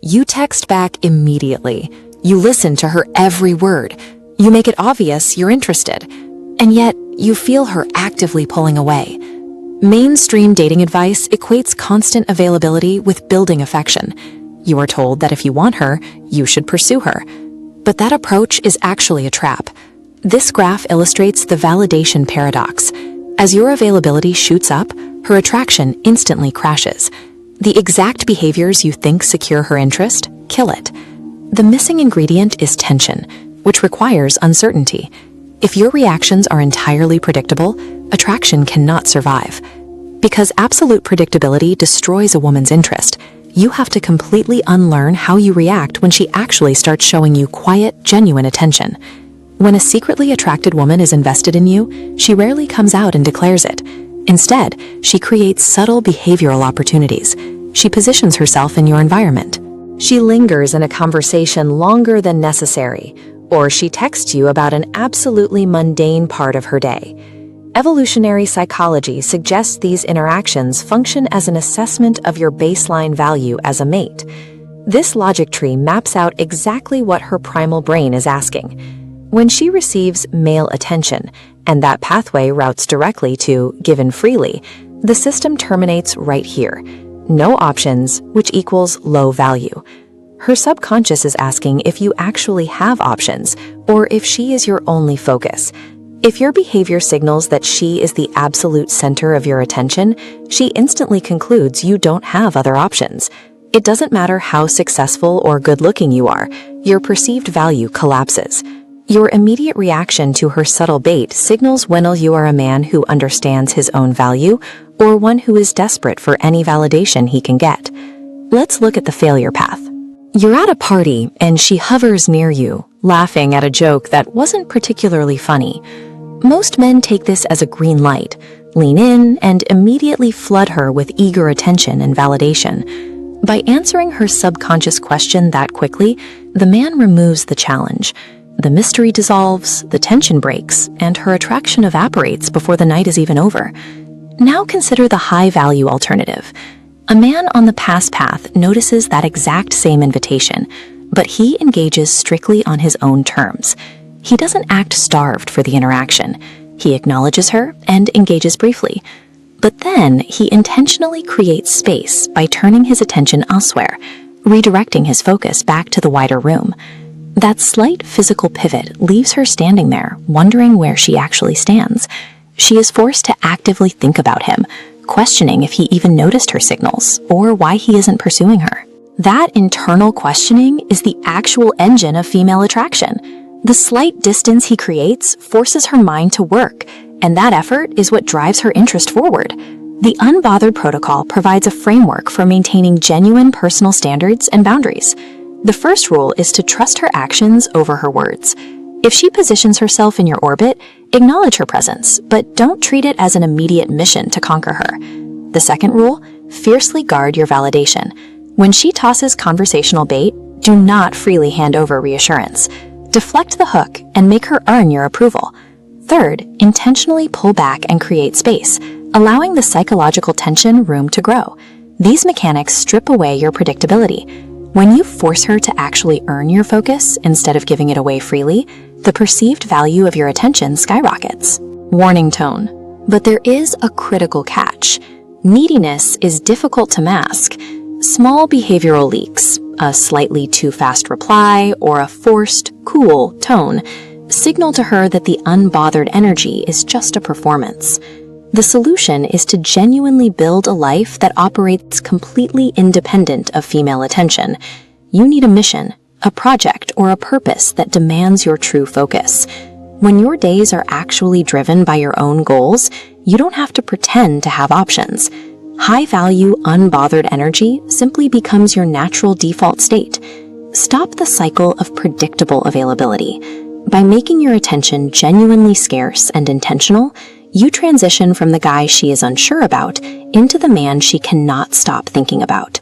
You text back immediately. You listen to her every word. You make it obvious you're interested. And yet, you feel her actively pulling away. Mainstream dating advice equates constant availability with building affection. You are told that if you want her, you should pursue her. But that approach is actually a trap. This graph illustrates the validation paradox. As your availability shoots up, her attraction instantly crashes. The exact behaviors you think secure her interest kill it. The missing ingredient is tension, which requires uncertainty. If your reactions are entirely predictable, attraction cannot survive. Because absolute predictability destroys a woman's interest, you have to completely unlearn how you react when she actually starts showing you quiet, genuine attention. When a secretly attracted woman is invested in you, she rarely comes out and declares it. Instead, she creates subtle behavioral opportunities. She positions herself in your environment. She lingers in a conversation longer than necessary, or she texts you about an absolutely mundane part of her day. Evolutionary psychology suggests these interactions function as an assessment of your baseline value as a mate. This logic tree maps out exactly what her primal brain is asking. When she receives male attention, and that pathway routes directly to given freely, the system terminates right here. No options, which equals low value. Her subconscious is asking if you actually have options, or if she is your only focus. If your behavior signals that she is the absolute center of your attention, she instantly concludes you don't have other options. It doesn't matter how successful or good-looking you are, your perceived value collapses. Your immediate reaction to her subtle bait signals whether you are a man who understands his own value or one who is desperate for any validation he can get. Let's look at the failure path. You're at a party and she hovers near you, laughing at a joke that wasn't particularly funny. Most men take this as a green light, lean in, and immediately flood her with eager attention and validation. By answering her subconscious question that quickly, the man removes the challenge. The mystery dissolves, the tension breaks, and her attraction evaporates before the night is even over. Now consider the high-value alternative. A man on the pass path notices that exact same invitation, but he engages strictly on his own terms. He doesn't act starved for the interaction. He acknowledges her and engages briefly. But then he intentionally creates space by turning his attention elsewhere, redirecting his focus back to the wider room. That slight physical pivot leaves her standing there, wondering where she actually stands. She is forced to actively think about him, questioning if he even noticed her signals or why he isn't pursuing her. That internal questioning is the actual engine of female attraction. The slight distance he creates forces her mind to work, and that effort is what drives her interest forward. The Unbothered Protocol provides a framework for maintaining genuine personal standards and boundaries. The first rule is to trust her actions over her words. If she positions herself in your orbit, acknowledge her presence, but don't treat it as an immediate mission to conquer her. The second rule, fiercely guard your validation. When she tosses conversational bait, do not freely hand over reassurance. Deflect the hook and make her earn your approval. Third, intentionally pull back and create space, allowing the psychological tension room to grow. These mechanics strip away your predictability. When you force her to actually earn your focus instead of giving it away freely, the perceived value of your attention skyrockets. Warning tone. But there is a critical catch. Neediness is difficult to mask. Small behavioral leaks, a slightly too fast reply, or a forced, cool tone, signal to her that the unbothered energy is just a performance. The solution is to genuinely build a life that operates completely independent of female attention. You need a mission, a project, or a purpose that demands your true focus. When your days are actually driven by your own goals, you don't have to pretend to have options. High-value, unbothered energy simply becomes your natural default state. Stop the cycle of predictable availability. By making your attention genuinely scarce and intentional, you transition from the guy she is unsure about into the man she cannot stop thinking about.